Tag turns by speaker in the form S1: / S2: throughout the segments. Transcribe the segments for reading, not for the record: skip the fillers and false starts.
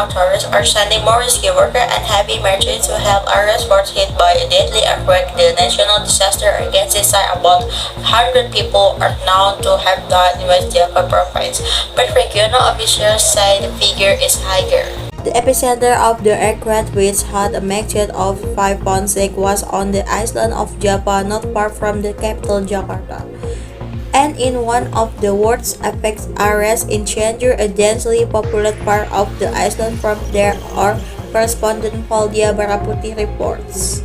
S1: authorities are sending more rescue workers and heavy machinery to help areas first hit by a deadly earthquake. The National Disaster Agency said about 100 people are known to have died in West Java province, but regional officials say the figure is higher. The epicenter of the earthquake, which had a magnitude of 5.6, was on the island of Java, not far from the capital Jakarta, and in one of the worst affected areas in Cianjur, a densely populated part of the island. From there, our correspondent Valdia Baraputi reports.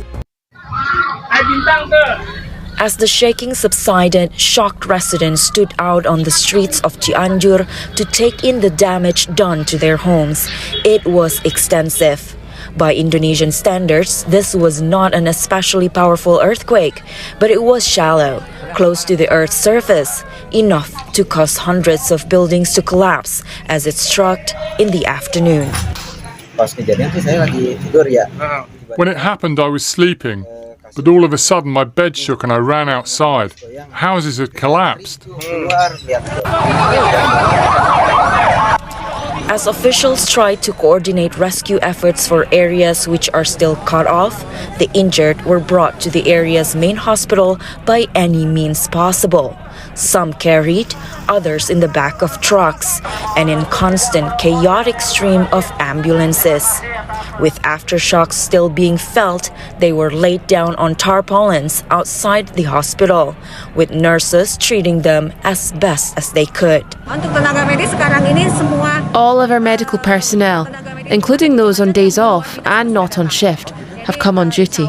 S2: As the shaking subsided, shocked residents stood out on the streets of Cianjur to take in the damage done to their homes. It was extensive. By Indonesian standards, this was not an especially powerful earthquake, but it was shallow, close to the Earth's surface, enough to cause hundreds of buildings to collapse as it struck in the afternoon.
S3: When it happened, I was sleeping, but all of a sudden my bed shook and I ran outside. Houses had collapsed.
S2: As officials tried to coordinate rescue efforts for areas which are still cut off, the injured were brought to the area's main hospital by any means possible. Some carried, others in the back of trucks, and in constant chaotic stream of ambulances. With aftershocks still being felt, they were laid down on tarpaulins outside the hospital, with nurses treating them as best as they could.
S4: All of our medical personnel, including those on days off and not on shift, have come on duty.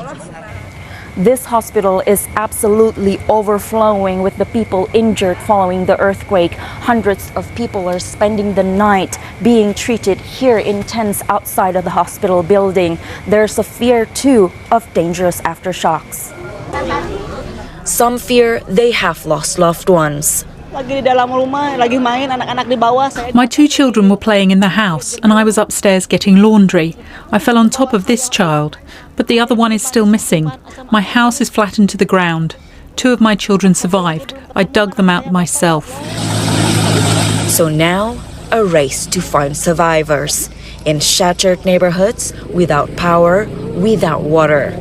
S2: This hospital is absolutely overflowing with the people injured following the earthquake. Hundreds of people are spending the night being treated here in tents outside of the hospital building. There's a fear, too, of dangerous aftershocks. Some fear they have lost loved ones.
S5: My two children were playing in the house and I was upstairs getting laundry. I fell on top of this child, but the other one is still missing. My house is flattened to the ground. Two of my children survived. I dug them out myself.
S2: So now, a race to find survivors in shattered neighborhoods without power, without water.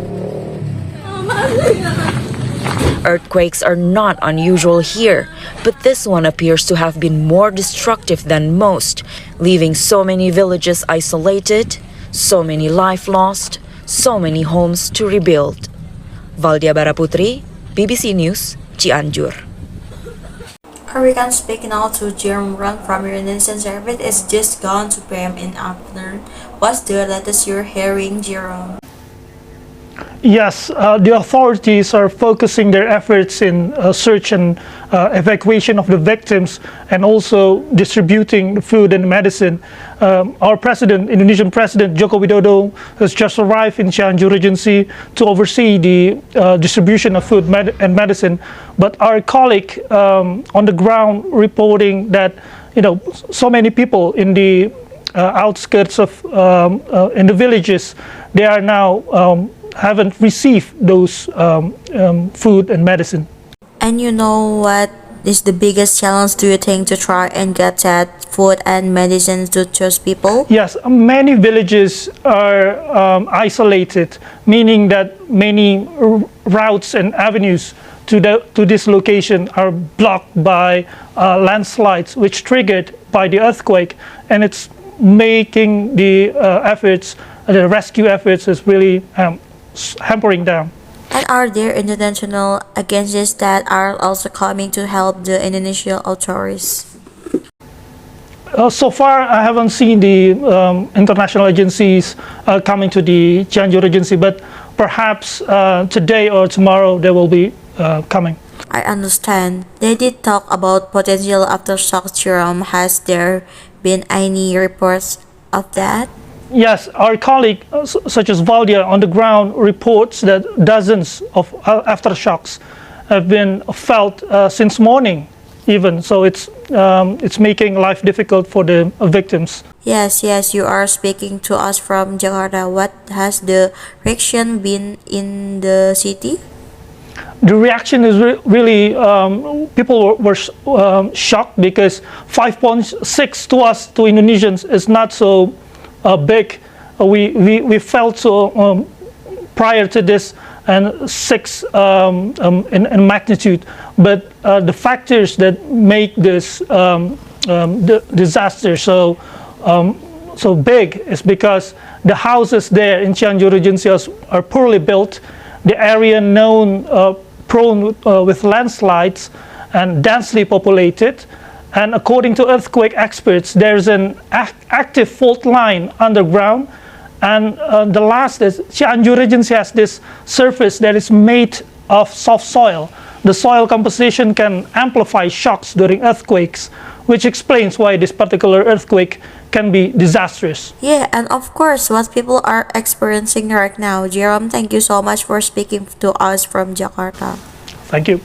S2: Earthquakes are not unusual here, but this one appears to have been more destructive than most, leaving so many villages isolated, so many lives lost, so many homes to rebuild. Valdia Baraputri, BBC News, Cianjur.
S1: We can speak now to Jerome Run from your Indonesian service. It's just gone to PM in afternoon. What's the latest you're hearing, Jerome?
S6: Yes, the authorities are focusing their efforts in search and evacuation of the victims and also distributing food and medicine. Our president, Indonesian President Joko Widodo, has just arrived in Cianjur Regency to oversee the distribution of food and medicine. But our colleague on the ground reporting that so many people in the outskirts of in the villages, they are now haven't received those food and medicine.
S1: And what is the biggest challenge, do you think, to try and get that food and medicine to those people?
S6: Yes, many villages are isolated, meaning that many routes and avenues to this location are blocked by landslides, which triggered by the earthquake, and it's making the the rescue efforts is really hampering down.
S1: And are there international agencies that are also coming to help the Indonesian authorities?
S6: So far, I haven't seen the international agencies coming to the Cianjur agency, but perhaps today or tomorrow they will be coming.
S1: I understand. They did talk about potential aftershocks, Jerome. Has there been any reports of that?
S6: Yes, our colleague, such as Valdia on the ground, reports that dozens of aftershocks have been felt since morning, even. So it's making life difficult for the victims.
S1: Yes, you are speaking to us from Jakarta. What has the reaction been in the city?
S6: The reaction is really, people were shocked because 5.6 to us, to Indonesians, is not so big. We felt so prior to this and 6 in magnitude, but the factors that make this the disaster so big is because the houses there in Cianjur Regency are poorly built. The area known prone with landslides and densely populated. And according to earthquake experts, there's an active fault line underground. And the last is Cianjur Regency has this surface that is made of soft soil. The soil composition can amplify shocks during earthquakes, which explains why this particular earthquake can be disastrous.
S1: Yeah, and of course, what people are experiencing right now. Jerome, thank you so much for speaking to us from Jakarta.
S6: Thank you.